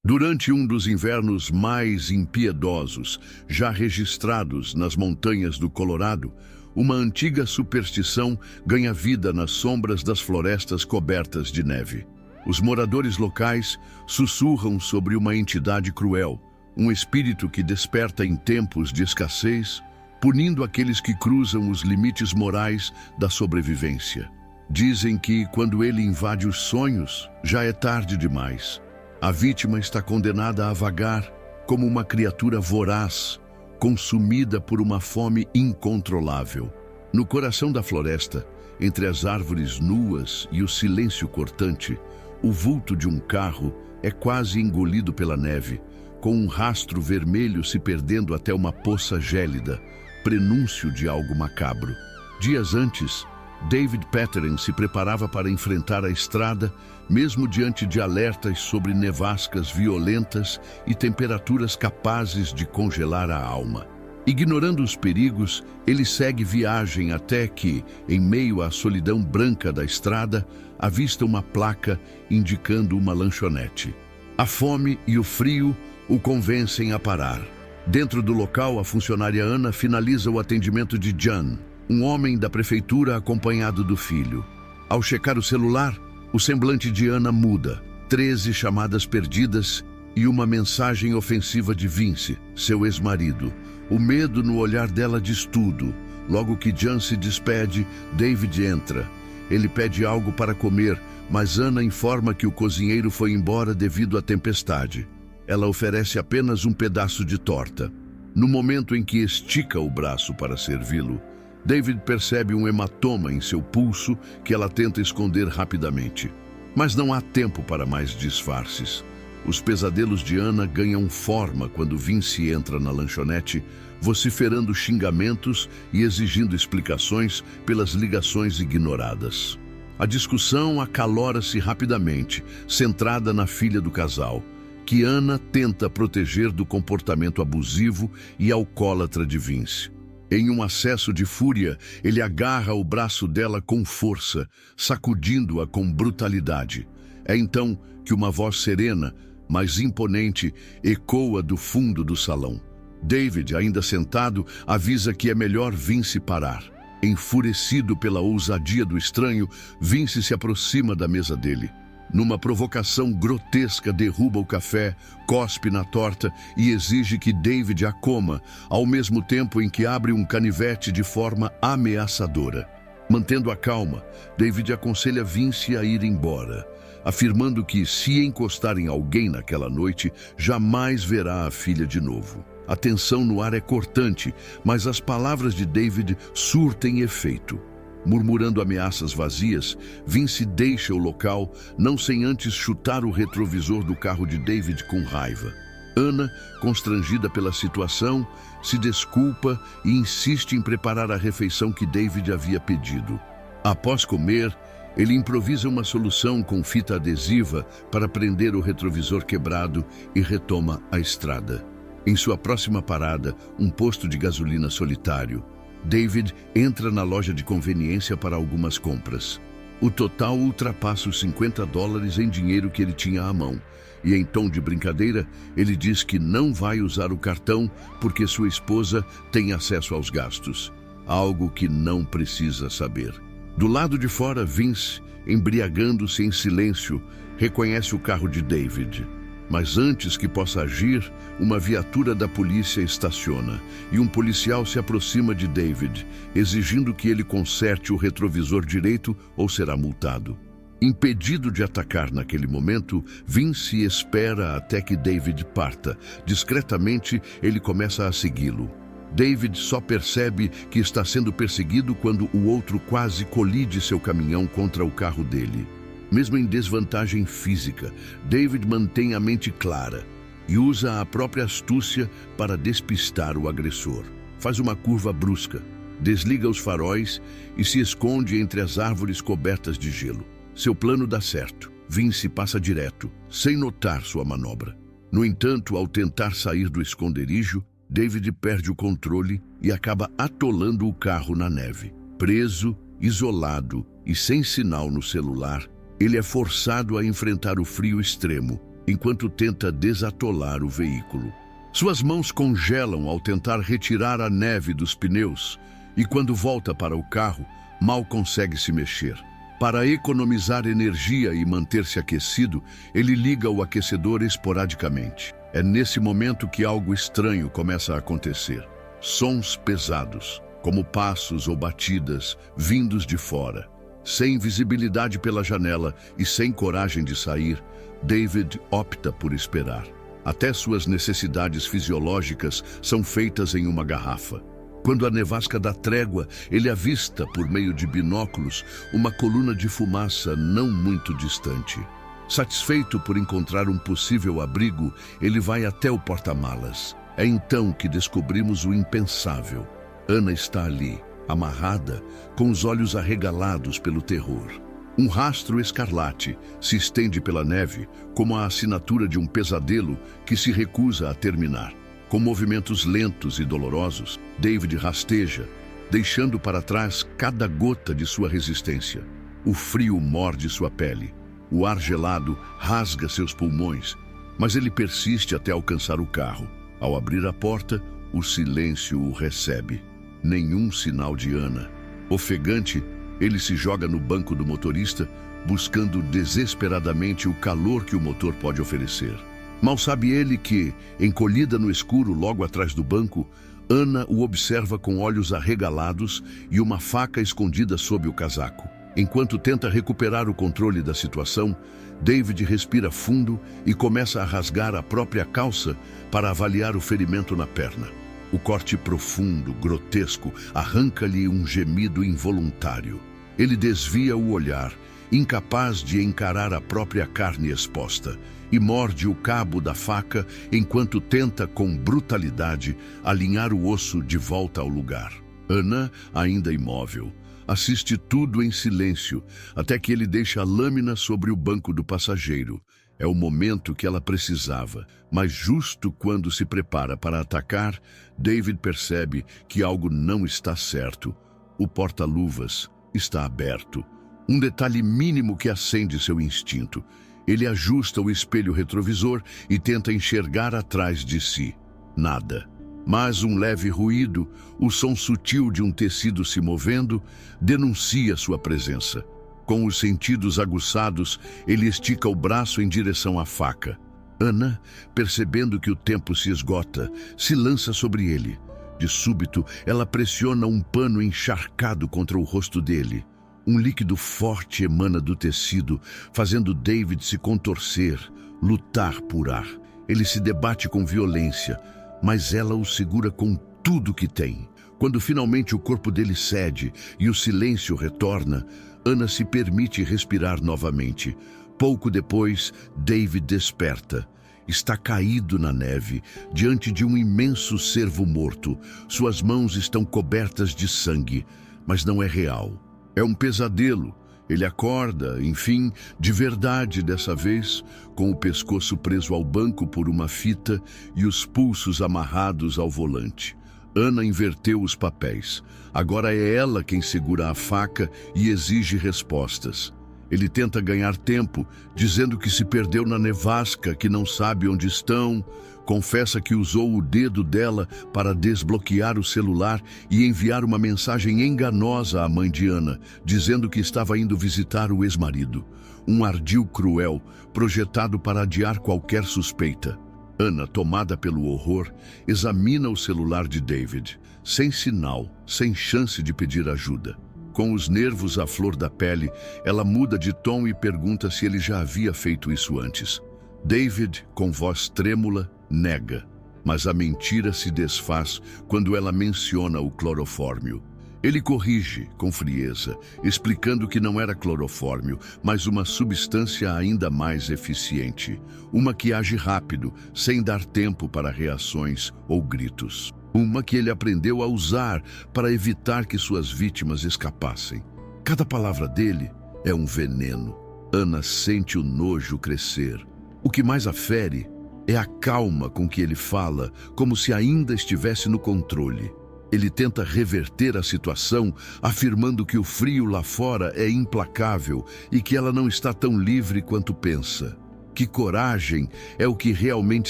Durante um dos invernos mais impiedosos já registrados nas montanhas do Colorado, uma antiga superstição ganha vida nas sombras das florestas cobertas de neve. Os moradores locais sussurram sobre uma entidade cruel, um espírito que desperta em tempos de escassez, punindo aqueles que cruzam os limites morais da sobrevivência. Dizem que, quando ele invade os sonhos, já é tarde demais. A vítima está condenada a vagar como uma criatura voraz, consumida por uma fome incontrolável. No coração da floresta, entre as árvores nuas e o silêncio cortante, o vulto de um carro é quase engolido pela neve, com um rastro vermelho se perdendo até uma poça gélida, prenúncio de algo macabro. Dias antes, David Pattern se preparava para enfrentar a estrada, mesmo diante de alertas sobre nevascas violentas e temperaturas capazes de congelar a alma. Ignorando os perigos, ele segue viagem até que, em meio à solidão branca da estrada, avista uma placa indicando uma lanchonete. A fome e o frio o convencem a parar. Dentro do local, a funcionária Ana finaliza o atendimento de John, um homem da prefeitura acompanhado do filho. Ao checar o celular, o semblante de Ana muda. 13 chamadas perdidas e uma mensagem ofensiva de Vince, seu ex-marido. O medo no olhar dela diz tudo. Logo que John se despede, David entra. Ele pede algo para comer, mas Ana informa que o cozinheiro foi embora devido à tempestade. Ela oferece apenas um pedaço de torta. No momento em que estica o braço para servi-lo, David percebe um hematoma em seu pulso que ela tenta esconder rapidamente. Mas não há tempo para mais disfarces. Os pesadelos de Ana ganham forma quando Vince entra na lanchonete, vociferando xingamentos e exigindo explicações pelas ligações ignoradas. A discussão acalora-se rapidamente, centrada na filha do casal, que Ana tenta proteger do comportamento abusivo e alcoólatra de Vince. Em um acesso de fúria, ele agarra o braço dela com força, sacudindo-a com brutalidade. É então que uma voz serena, mas imponente, ecoa do fundo do salão. David, ainda sentado, avisa que é melhor Vince parar. Enfurecido pela ousadia do estranho, Vince se aproxima da mesa dele. Numa provocação grotesca, derruba o café, cospe na torta e exige que David a coma, ao mesmo tempo em que abre um canivete de forma ameaçadora. Mantendo a calma, David aconselha Vince a ir embora, afirmando que, se encostar em alguém naquela noite, jamais verá a filha de novo. A tensão no ar é cortante, mas as palavras de David surtem efeito. Murmurando ameaças vazias, Vince deixa o local, não sem antes chutar o retrovisor do carro de David com raiva. Ana, constrangida pela situação, se desculpa e insiste em preparar a refeição que David havia pedido. Após comer, ele improvisa uma solução com fita adesiva para prender o retrovisor quebrado e retoma a estrada. Em sua próxima parada, um posto de gasolina solitário, David entra na loja de conveniência para algumas compras. O total ultrapassa os $50 em dinheiro que ele tinha à mão. E em tom de brincadeira, ele diz que não vai usar o cartão porque sua esposa tem acesso aos gastos. Algo que não precisa saber. Do lado de fora, Vince, embriagando-se em silêncio, reconhece o carro de David. Mas antes que possa agir, uma viatura da polícia estaciona e um policial se aproxima de David, exigindo que ele conserte o retrovisor direito ou será multado. Impedido de atacar naquele momento, Vince espera até que David parta. Discretamente, ele começa a segui-lo. David só percebe que está sendo perseguido quando o outro quase colide seu caminhão contra o carro dele. Mesmo em desvantagem física, David mantém a mente clara e usa a própria astúcia para despistar o agressor. Faz uma curva brusca, desliga os faróis e se esconde entre as árvores cobertas de gelo. Seu plano dá certo. Vince passa direto, sem notar sua manobra. No entanto, ao tentar sair do esconderijo, David perde o controle e acaba atolando o carro na neve. Preso, isolado e sem sinal no celular, ele é forçado a enfrentar o frio extremo, enquanto tenta desatolar o veículo. Suas mãos congelam ao tentar retirar a neve dos pneus e, quando volta para o carro, mal consegue se mexer. Para economizar energia e manter-se aquecido, ele liga o aquecedor esporadicamente. É nesse momento que algo estranho começa a acontecer. Sons pesados, como passos ou batidas, vindos de fora. Sem visibilidade pela janela e sem coragem de sair, David opta por esperar. Até suas necessidades fisiológicas são feitas em uma garrafa. Quando a nevasca dá trégua, ele avista, por meio de binóculos, uma coluna de fumaça não muito distante. Satisfeito por encontrar um possível abrigo, ele vai até o porta-malas. É então que descobrimos o impensável. Anna está ali, amarrada, com os olhos arregalados pelo terror. Um rastro escarlate se estende pela neve, como a assinatura de um pesadelo que se recusa a terminar. Com movimentos lentos e dolorosos, David rasteja, deixando para trás cada gota de sua resistência. O frio morde sua pele, o ar gelado rasga seus pulmões, mas ele persiste até alcançar o carro. Ao abrir a porta, o silêncio o recebe. Nenhum sinal de Anna. Ofegante, ele se joga no banco do motorista, buscando desesperadamente o calor que o motor pode oferecer. Mal sabe ele que, encolhida no escuro logo atrás do banco, Anna o observa com olhos arregalados e uma faca escondida sob o casaco. Enquanto tenta recuperar o controle da situação, David respira fundo e começa a rasgar a própria calça para avaliar o ferimento na perna. O corte profundo, grotesco, arranca-lhe um gemido involuntário. Ele desvia o olhar, incapaz de encarar a própria carne exposta, e morde o cabo da faca enquanto tenta, com brutalidade, alinhar o osso de volta ao lugar. Anna, ainda imóvel, assiste tudo em silêncio, até que ele deixa a lâmina sobre o banco do passageiro. É o momento que ela precisava, mas justo quando se prepara para atacar, David percebe que algo não está certo. O porta-luvas está aberto. Um detalhe mínimo que acende seu instinto. Ele ajusta o espelho retrovisor e tenta enxergar atrás de si. Nada. Mas um leve ruído, o som sutil de um tecido se movendo, denuncia sua presença. Com os sentidos aguçados, ele estica o braço em direção à faca. Anna, percebendo que o tempo se esgota, se lança sobre ele. De súbito, ela pressiona um pano encharcado contra o rosto dele. Um líquido forte emana do tecido, fazendo David se contorcer, lutar por ar. Ele se debate com violência, mas ela o segura com tudo que tem. Quando finalmente o corpo dele cede e o silêncio retorna, Anna se permite respirar novamente. Pouco depois, David desperta. Está caído na neve, diante de um imenso cervo morto. Suas mãos estão cobertas de sangue, mas não é real. É um pesadelo. Ele acorda, enfim, de verdade dessa vez, com o pescoço preso ao banco por uma fita e os pulsos amarrados ao volante. Anna inverteu os papéis. Agora é ela quem segura a faca e exige respostas. Ele tenta ganhar tempo, dizendo que se perdeu na nevasca, que não sabe onde estão. Confessa que usou o dedo dela para desbloquear o celular e enviar uma mensagem enganosa à mãe de Anna, dizendo que estava indo visitar o ex-marido. Um ardil cruel, projetado para adiar qualquer suspeita. Anna, tomada pelo horror, examina o celular de David, sem sinal, sem chance de pedir ajuda. Com os nervos à flor da pele, ela muda de tom e pergunta se ele já havia feito isso antes. David, com voz trêmula, nega, mas a mentira se desfaz quando ela menciona o clorofórmio. Ele corrige, com frieza, explicando que não era clorofórmio, mas uma substância ainda mais eficiente, uma que age rápido, sem dar tempo para reações ou gritos. Uma que ele aprendeu a usar para evitar que suas vítimas escapassem. Cada palavra dele é um veneno. Anna sente o nojo crescer. O que mais a fere é a calma com que ele fala, como se ainda estivesse no controle. Ele tenta reverter a situação, afirmando que o frio lá fora é implacável e que ela não está tão livre quanto pensa. que coragem é o que realmente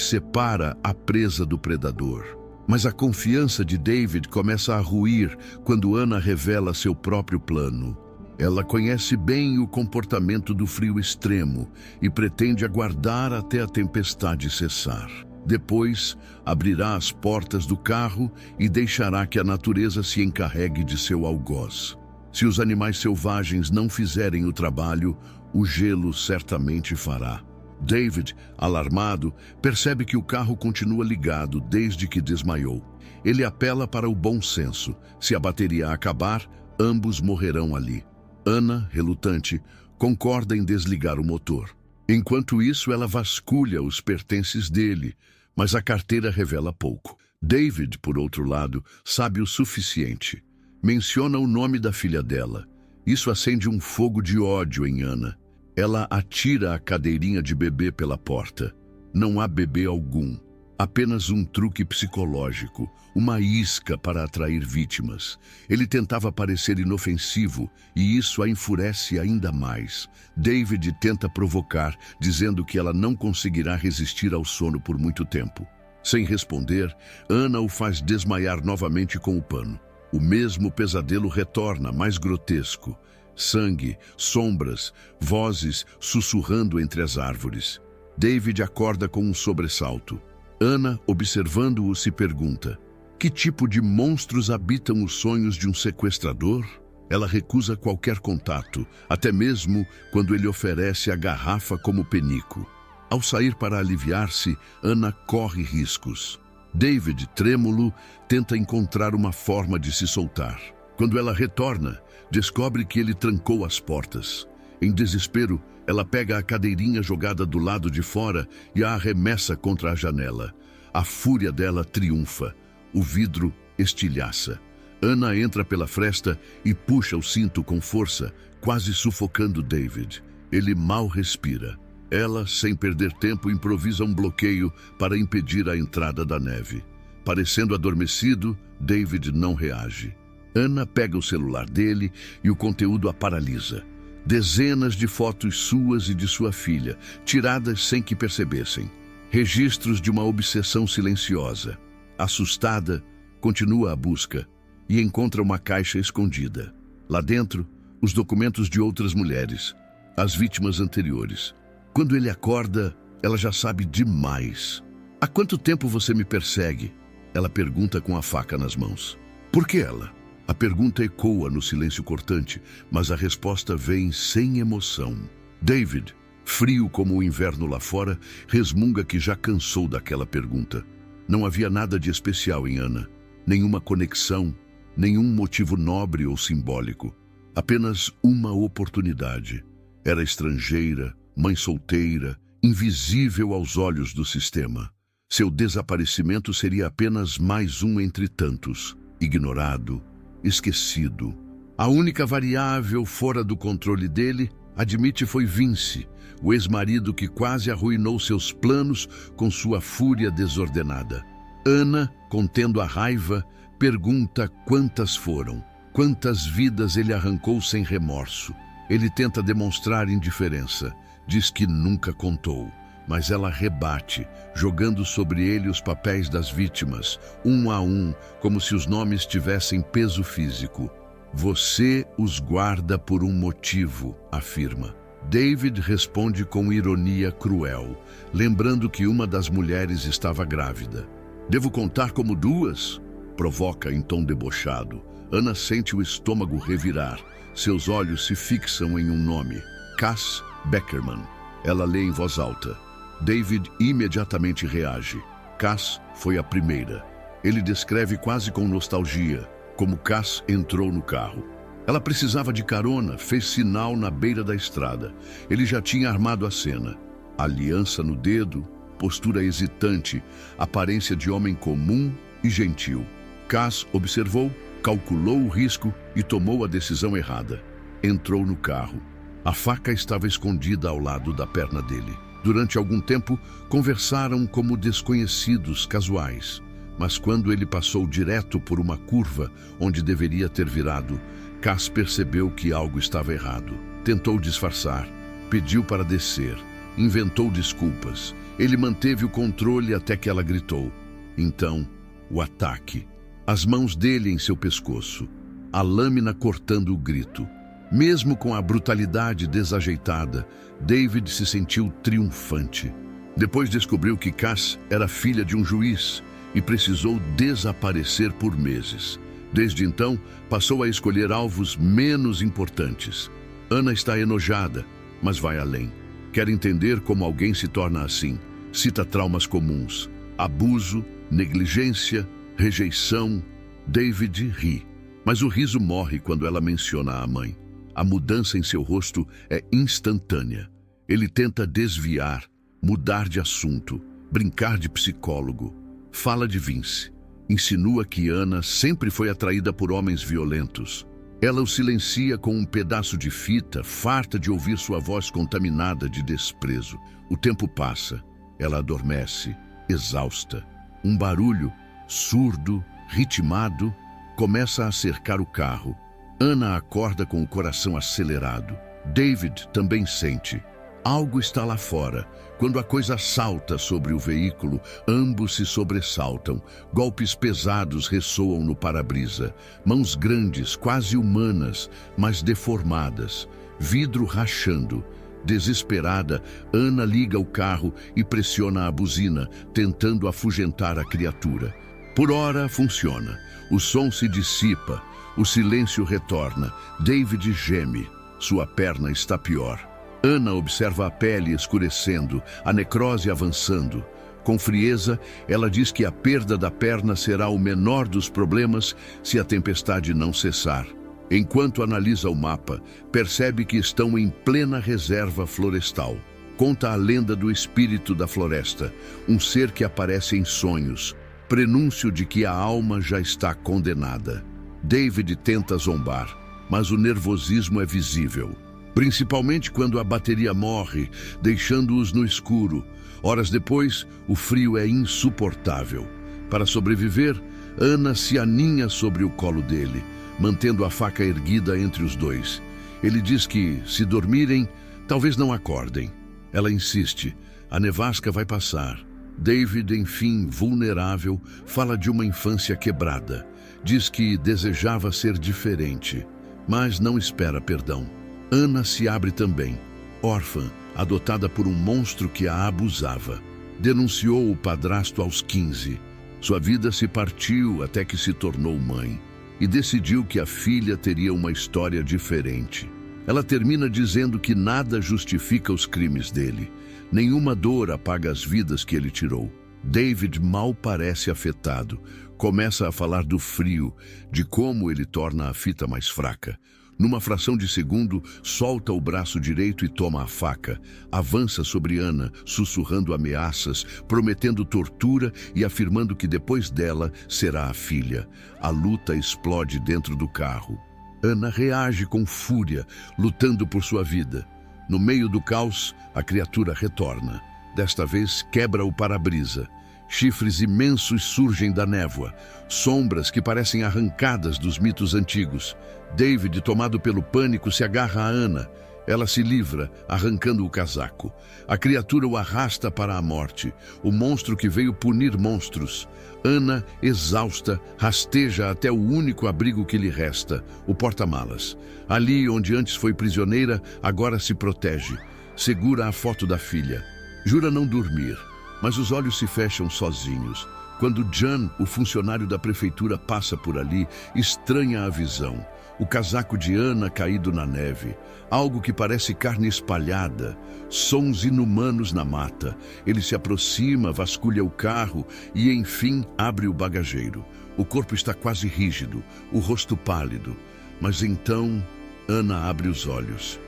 separa a presa do predador. Mas a confiança de David começa a ruir quando Ana revela seu próprio plano. Ela conhece bem o comportamento do frio extremo e pretende aguardar até a tempestade cessar. Depois, abrirá as portas do carro e deixará que a natureza se encarregue de seu algoz. Se os animais selvagens não fizerem o trabalho, o gelo certamente fará. David, alarmado, percebe que o carro continua ligado desde que desmaiou. Ele apela para o bom senso. Se a bateria acabar, ambos morrerão ali. Ana, relutante, concorda em desligar o motor. Enquanto isso, ela vasculha os pertences dele, mas a carteira revela pouco. David, por outro lado, sabe o suficiente. Menciona o nome da filha dela. Isso acende um fogo de ódio em Ana. Ela atira a cadeirinha de bebê pela porta. Não há bebê algum. Apenas um truque psicológico, uma isca para atrair vítimas. Ele tentava parecer inofensivo e isso a enfurece ainda mais. David tenta provocar, dizendo que ela não conseguirá resistir ao sono por muito tempo. Sem responder, Ana o faz desmaiar novamente com o pano. O mesmo pesadelo retorna, mais grotesco. Sangue, sombras, vozes sussurrando entre as árvores. David acorda com um sobressalto. Ana, observando-o, se pergunta: que tipo de monstros habitam os sonhos de um sequestrador? Ela recusa qualquer contato, até mesmo quando ele oferece a garrafa como penico. Ao sair para aliviar-se, Ana corre riscos. David, trêmulo, tenta encontrar uma forma de se soltar. Quando ela retorna, descobre que ele trancou as portas. Em desespero, ela pega a cadeirinha jogada do lado de fora e a arremessa contra a janela. A fúria dela triunfa. O vidro estilhaça. Ana entra pela fresta e puxa o cinto com força, quase sufocando David. Ele mal respira. Ela, sem perder tempo, improvisa um bloqueio para impedir a entrada da neve. Parecendo adormecido, David não reage. Ana pega o celular dele e o conteúdo a paralisa. Dezenas de fotos suas e de sua filha, tiradas sem que percebessem. Registros de uma obsessão silenciosa. Assustada, continua a busca e encontra uma caixa escondida. Lá dentro, os documentos de outras mulheres, as vítimas anteriores. Quando ele acorda, ela já sabe demais. Há quanto tempo você me persegue? Ela pergunta com a faca nas mãos. Por que ela? A pergunta ecoa no silêncio cortante, mas a resposta vem sem emoção. David, frio como o inverno lá fora, resmunga que já cansou daquela pergunta. Não havia nada de especial em Ana, nenhuma conexão, nenhum motivo nobre ou simbólico. Apenas uma oportunidade. Era estrangeira, mãe solteira, invisível aos olhos do sistema. Seu desaparecimento seria apenas mais um entre tantos, ignorado, esquecido. A única variável fora do controle dele, admite, foi Vince, o ex-marido que quase arruinou seus planos com sua fúria desordenada. Ana, contendo a raiva, pergunta quantas foram, quantas vidas ele arrancou sem remorso. Ele tenta demonstrar indiferença, diz que nunca contou, mas ela rebate, jogando sobre ele os papéis das vítimas, um a um, como se os nomes tivessem peso físico. Você os guarda por um motivo, afirma. David responde com ironia cruel, lembrando que uma das mulheres estava grávida. Devo contar como duas? Provoca em tom debochado. Ana sente o estômago revirar. Seus olhos se fixam em um nome: Cass Beckerman. Ela lê em voz alta. David imediatamente reage. Cass foi a primeira. Ele descreve quase com nostalgia como Cass entrou no carro. Ela precisava de carona, fez sinal na beira da estrada. Ele já tinha armado a cena. Aliança no dedo, postura hesitante, aparência de homem comum e gentil. Cass observou, calculou o risco e tomou a decisão errada. Entrou no carro. A faca estava escondida ao lado da perna dele. Durante algum tempo, conversaram como desconhecidos casuais. Mas quando ele passou direto por uma curva onde deveria ter virado, Cass percebeu que algo estava errado. Tentou disfarçar, pediu para descer. inventou desculpas. Ele manteve o controle até que ela gritou. Então, o ataque. As mãos dele em seu pescoço, a lâmina cortando o grito. Mesmo com a brutalidade desajeitada, David se sentiu triunfante. Depois descobriu que Cass era filha de um juiz e precisou desaparecer por meses. Desde então, passou a escolher alvos menos importantes. Ana está enojada, mas vai além. Quer entender como alguém se torna assim. Cita traumas comuns: abuso, negligência, rejeição. David ri, mas o riso morre quando ela menciona a mãe. A mudança em seu rosto é instantânea. Ele tenta desviar, mudar de assunto, brincar de psicólogo. Fala de Vince. Insinua que Ana sempre foi atraída por homens violentos. Ela o silencia com um pedaço de fita, farta de ouvir sua voz contaminada de desprezo. O tempo passa. Ela adormece, exausta. Um barulho, surdo, ritmado, começa a cercar o carro. Ana acorda com o coração acelerado. David também sente. Algo está lá fora. Quando a coisa salta sobre o veículo, ambos se sobressaltam. Golpes pesados ressoam no para-brisa. Mãos grandes, quase humanas, mas deformadas. Vidro rachando. Desesperada, Ana liga o carro e pressiona a buzina, tentando afugentar a criatura. Por hora, funciona. O som se dissipa. O silêncio retorna. David geme. Sua perna está pior. Ana observa a pele escurecendo, a necrose avançando. Com frieza, ela diz que a perda da perna será o menor dos problemas se a tempestade não cessar. Enquanto analisa o mapa, percebe que estão em plena reserva florestal. Conta a lenda do espírito da floresta, um ser que aparece em sonhos, prenúncio de que a alma já está condenada. David tenta zombar, mas o nervosismo é visível. Principalmente quando a bateria morre, deixando-os no escuro. Horas depois, o frio é insuportável. Para sobreviver, Ana se aninha sobre o colo dele, mantendo a faca erguida entre os dois. Ele diz que, se dormirem, talvez não acordem. Ela insiste. A nevasca vai passar. David, enfim, vulnerável, fala de uma infância quebrada. Diz que desejava ser diferente, mas não espera perdão. Ana se abre também. Órfã, adotada por um monstro que a abusava. Denunciou o padrasto aos 15. Sua vida se partiu até que se tornou mãe. E decidiu que a filha teria uma história diferente. Ela termina dizendo que nada justifica os crimes dele. Nenhuma dor apaga as vidas que ele tirou. David mal parece afetado. Começa a falar do frio, de como ele torna a fita mais fraca. Numa fração de segundo, solta o braço direito e toma a faca. Avança sobre Ana, sussurrando ameaças, prometendo tortura e afirmando que depois dela será a filha. A luta explode dentro do carro. Ana reage com fúria, lutando por sua vida. No meio do caos, a criatura retorna. Desta vez, quebra o para-brisa. Chifres imensos surgem da névoa, sombras que parecem arrancadas dos mitos antigos. David, tomado pelo pânico, se agarra a Ana. Ela se livra, arrancando o casaco. A criatura o arrasta para a morte, o monstro que veio punir monstros. Ana, exausta, rasteja até o único abrigo que lhe resta, o porta-malas. Ali, onde antes foi prisioneira, agora se protege. Segura a foto da filha. Jura não dormir, mas os olhos se fecham sozinhos. Quando John, o funcionário da prefeitura, passa por ali, estranha a visão. O casaco de Ana caído na neve, algo que parece carne espalhada, sons inumanos na mata. Ele se aproxima, vasculha o carro e, enfim, abre o bagageiro. O corpo está quase rígido, o rosto pálido. Mas então, Ana abre os olhos.